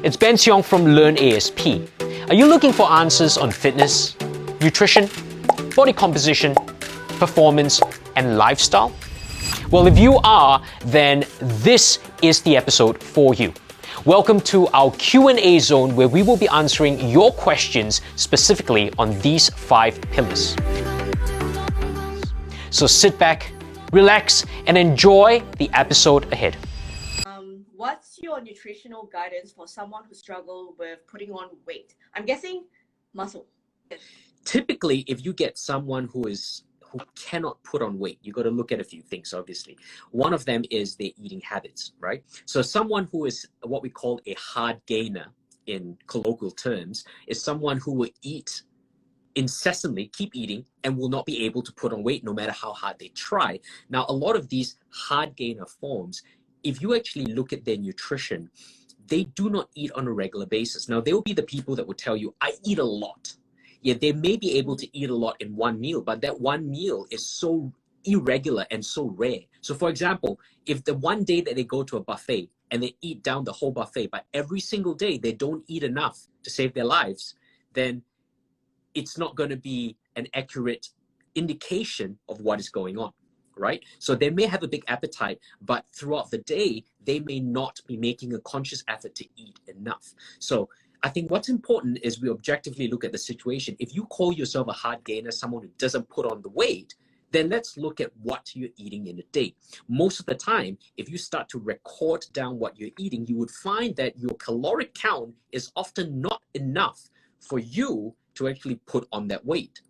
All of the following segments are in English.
It's Ben Seong from Learn ASP. Are you looking for answers on fitness, nutrition, body composition, performance, and lifestyle? Well, if you are, then this is the episode for you. Welcome to our Q&A zone where we will be answering your questions specifically on these 5 pillars. So sit back, relax, and enjoy the episode ahead. What's your nutritional guidance for someone who struggles with putting on weight? I'm guessing muscle. Typically, if you get someone who cannot put on weight, you got to look at a few things, obviously. One of them is their eating habits, right? So someone who is what we call a hard gainer in colloquial terms is someone who will eat incessantly, keep eating, and will not be able to put on weight no matter how hard they try. Now, a lot of these hard gainer forms, if you actually look at their nutrition, they do not eat on a regular basis. Now, there will be the people that will tell you, I eat a lot. Yeah, they may be able to eat a lot in one meal, but that one meal is so irregular and so rare. So for example, if the one day that they go to a buffet and they eat down the whole buffet, but every single day they don't eat enough to save their lives, then it's not going to be an accurate indication of what is going on, right? So they may have a big appetite, but throughout the day, they may not be making a conscious effort to eat enough. So I think what's important is we objectively look at the situation. If you call yourself a hard gainer, someone who doesn't put on the weight, then let's look at what you're eating in a day. Most of the time, if you start to record down what you're eating, you would find that your caloric count is often not enough for you to actually put on that weight.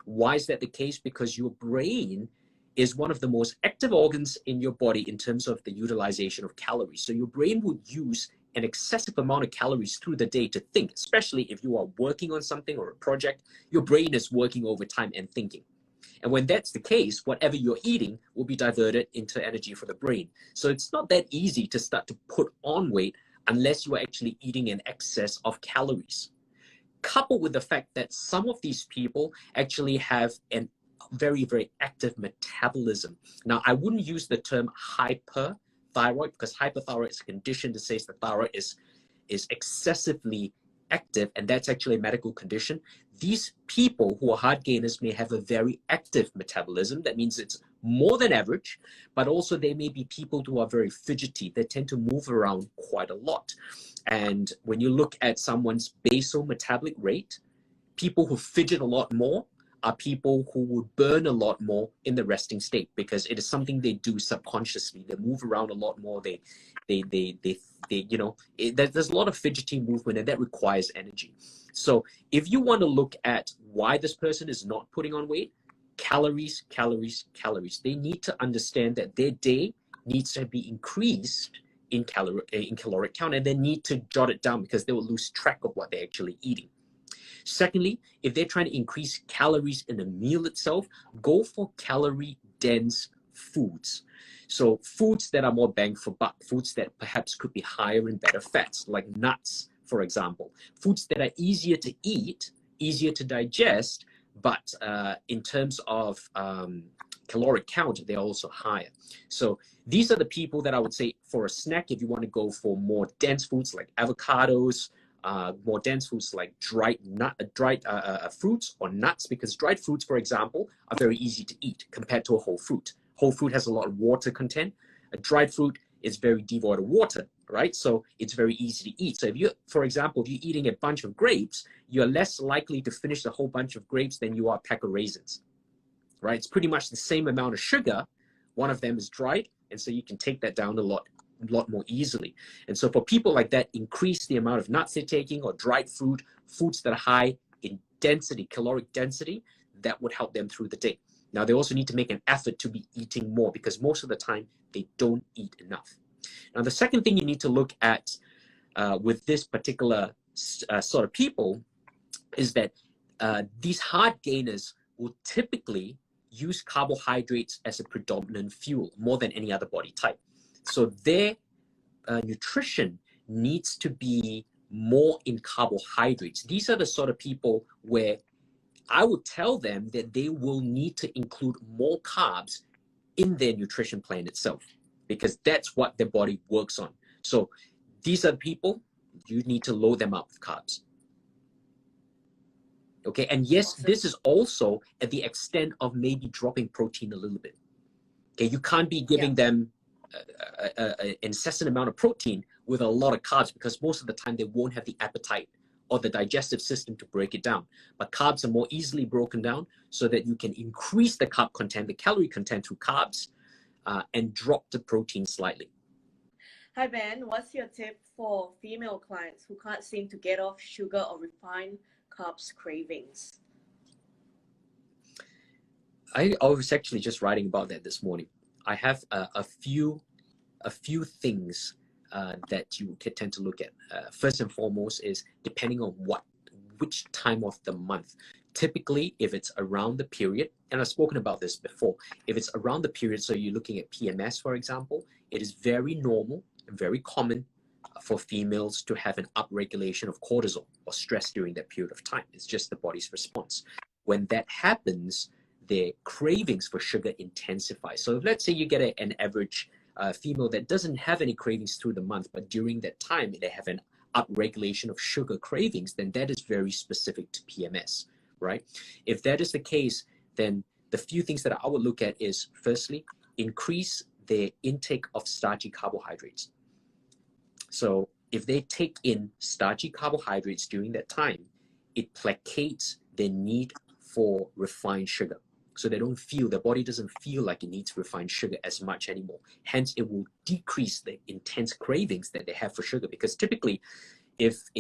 Why is that the case? Because your brain is one of the most active organs in your body in terms of the utilization of calories. So your brain would use an excessive amount of calories through the day to think, especially if you are working on something or a project, your brain is working overtime and thinking. And when that's the case, whatever you're eating will be diverted into energy for the brain. So it's not that easy to start to put on weight unless you are actually eating in excess of calories. Coupled with the fact that some of these people actually have an very, very active metabolism. Now, I wouldn't use the term hyperthyroid because hyperthyroid is a condition that says the thyroid is excessively active, and that's actually a medical condition. These people who are hard gainers may have a very active metabolism. That means it's more than average, but also they may be people who are very fidgety. They tend to move around quite a lot. And when you look at someone's basal metabolic rate, people who fidget a lot more are people who would burn a lot more in the resting state because it is something they do subconsciously. They move around a lot more. There's a lot of fidgety movement, and that requires energy. So if you want to look at why this person is not putting on weight, calories. They need to understand that their day needs to be increased in caloric count, and they need to jot it down because they will lose track of what they're actually eating. Secondly, if they're trying to increase calories in a meal itself, go for calorie-dense foods. So foods that are more bang for buck, foods that perhaps could be higher in better fats, like nuts, for example. Foods that are easier to eat, easier to digest, but in terms of caloric count, they're also higher. So these are the people that I would say for a snack, if you want to go for more dense foods like avocados, more dense foods like dried fruits or nuts, because dried fruits, for example, are very easy to eat compared to a whole fruit. Whole fruit has a lot of water content. A dried fruit is very devoid of water, right? So it's very easy to eat. So if you're eating a bunch of grapes, you're less likely to finish the whole bunch of grapes than you are a pack of raisins, right? It's pretty much the same amount of sugar. One of them is dried, and so you can take that down a lot more easily. And so for people like that, increase the amount of nuts they're taking or dried foods that are high in density, caloric density, that would help them through the day. Now, they also need to make an effort to be eating more because most of the time they don't eat enough. Now, the second thing you need to look at with this particular sort of people is that these hard gainers will typically use carbohydrates as a predominant fuel more than any other body type. So their nutrition needs to be more in carbohydrates. These are the sort of people where I would tell them that they will need to include more carbs in their nutrition plan itself, because that's what their body works on. So these are people, you need to load them up with carbs. Okay, and yes, Awesome. this is also at the extent of maybe dropping protein a little bit. Okay, you can't be giving them an incessant amount of protein with a lot of carbs, because most of the time they won't have the appetite or the digestive system to break it down. But carbs are more easily broken down so that you can increase the carb content, the calorie content through carbs, and drop the protein slightly. Hi Ben, what's your tip for female clients who can't seem to get off sugar or refined carbs cravings? I was actually just writing about that this morning. I have a few things that you can tend to look at. First and foremost is depending on which time of the month. Typically, if it's around the period, and I've spoken about this before, if it's around the period, so you're looking at PMS, for example, it is very normal and very common for females to have an upregulation of cortisol or stress during that period of time. It's just the body's response. When that happens, their cravings for sugar intensify. So if, let's say you get an average female that doesn't have any cravings through the month, but during that time they have an upregulation of sugar cravings, then that is very specific to PMS, right? If that is the case, then the few things that I would look at is, firstly, increase their intake of starchy carbohydrates. So if they take in starchy carbohydrates during that time, it placates their need for refined sugar. So they don't feel, the body doesn't feel like it needs refined sugar as much anymore. Hence, it will decrease the intense cravings that they have for sugar. Because typically, if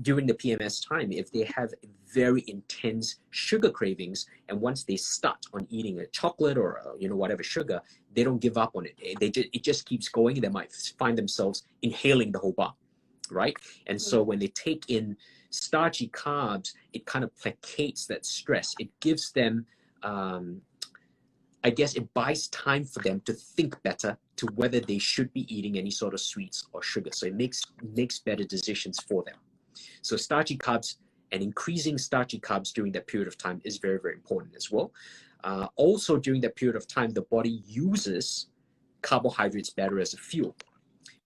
during the PMS time, if they have very intense sugar cravings, and once they start on eating a chocolate or whatever sugar, they don't give up on it. It just keeps going. They might find themselves inhaling the whole bar, right? And so when they take in starchy carbs, it kind of placates that stress. It gives them I guess it buys time for them to think better to whether they should be eating any sort of sweets or sugar. So it makes better decisions for them. So starchy carbs and increasing starchy carbs during that period of time is very, very important as well. Also during that period of time, the body uses carbohydrates better as a fuel.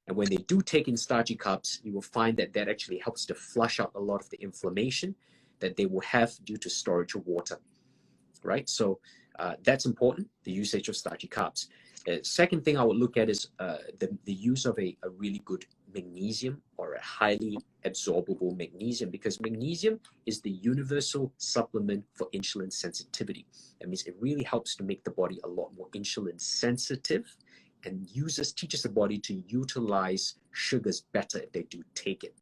And when they do take in starchy carbs, you will find that that actually helps to flush out a lot of the inflammation that they will have due to storage of water, right? So that's important, the usage of starchy carbs. Second thing I would look at is the use of a really good magnesium or a highly absorbable magnesium, because magnesium is the universal supplement for insulin sensitivity. That means it really helps to make the body a lot more insulin sensitive, and teaches the body to utilize sugars better if they do take it.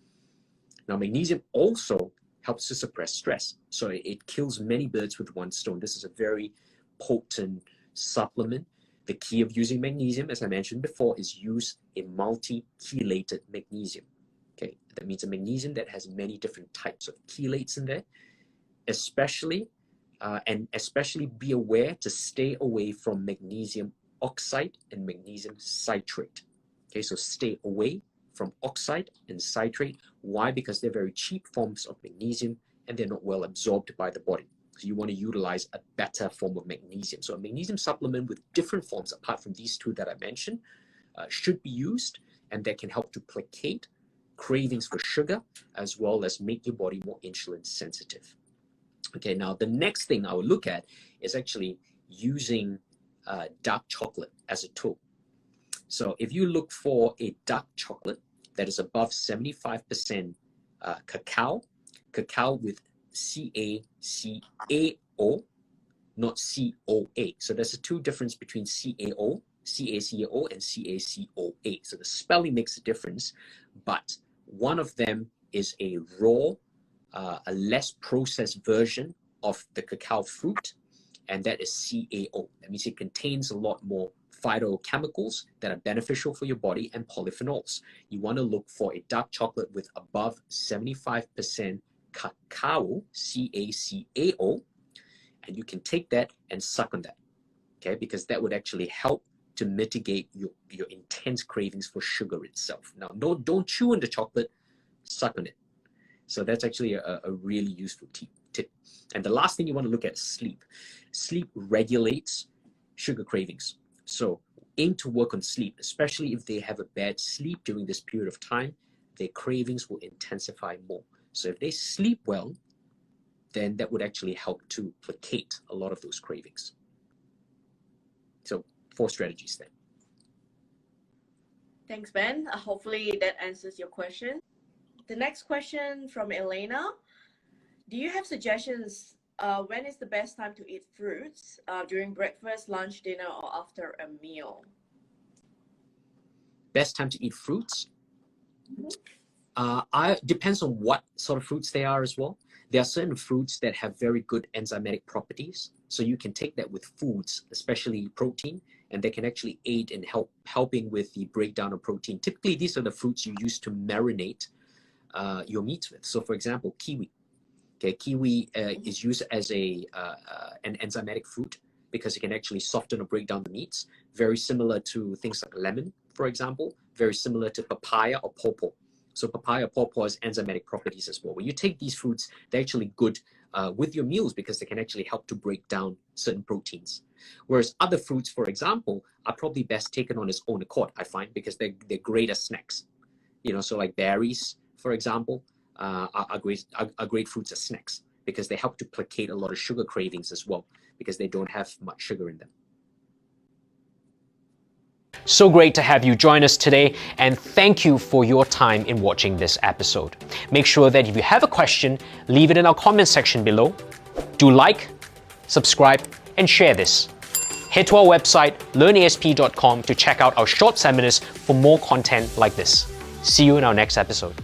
Now, magnesium also helps to suppress stress. So it kills many birds with one stone. This is a very potent supplement. The key of using magnesium, as I mentioned before, is use a multi-chelated magnesium. Okay, that means a magnesium that has many different types of chelates in there. Especially be aware to stay away from magnesium oxide and magnesium citrate. Okay, so stay away from oxide and citrate. Why? Because they're very cheap forms of magnesium and they're not well absorbed by the body. So you want to utilize a better form of magnesium. So a magnesium supplement with different forms apart from these two that I mentioned should be used, and that can help to placate cravings for sugar as well as make your body more insulin sensitive. Okay, now the next thing I would look at is actually using dark chocolate as a tool. So if you look for a dark chocolate that is above 75% cacao with CaCao, not CoA. So there's a two difference between CaCao and CaCoA. So the spelling makes a difference, but one of them is a raw, a less processed version of the cacao fruit, and that is CaO. That means it contains a lot more phytochemicals that are beneficial for your body and polyphenols. You want to look for a dark chocolate with above 75% cacao, CaCao, and you can take that and suck on that, okay? Because that would actually help to mitigate your intense cravings for sugar itself. Now, don't chew on the chocolate, suck on it. So that's actually a really useful tip. And the last thing you want to look at is sleep. Sleep regulates sugar cravings. So aim to work on sleep, especially if they have a bad sleep during this period of time. their cravings will intensify more. So if they sleep well, then that would actually help to placate a lot of those cravings. So 4 strategies then. Thanks, Ben. Hopefully that answers your question. The next question from Elena. Do you have suggestions when is the best time to eat fruits? During breakfast, lunch, dinner, or after a meal? Best time to eat fruits? Depends on what sort of fruits they are as well. There are certain fruits that have very good enzymatic properties. So you can take that with foods, especially protein, and they can actually aid in helping with the breakdown of protein. Typically, these are the fruits you use to marinate your meats with. So for example, kiwi. Okay, kiwi is used as an enzymatic fruit because it can actually soften or break down the meats. Very similar to things like lemon, for example. Very similar to papaya or pawpaw. So papaya, pawpaw has enzymatic properties as well. When you take these fruits, they're actually good with your meals because they can actually help to break down certain proteins. Whereas other fruits, for example, are probably best taken on its own accord, I find, because they're great as snacks. You know, so like berries, for example, are great fruits as snacks because they help to placate a lot of sugar cravings as well because they don't have much sugar in them. So great to have you join us today, and thank you for your time in watching this episode. Make sure that if you have a question, leave it in our comment section below. Do like, subscribe, and share this. Head to our website, learnasp.com, to check out our short seminars for more content like this. See you in our next episode.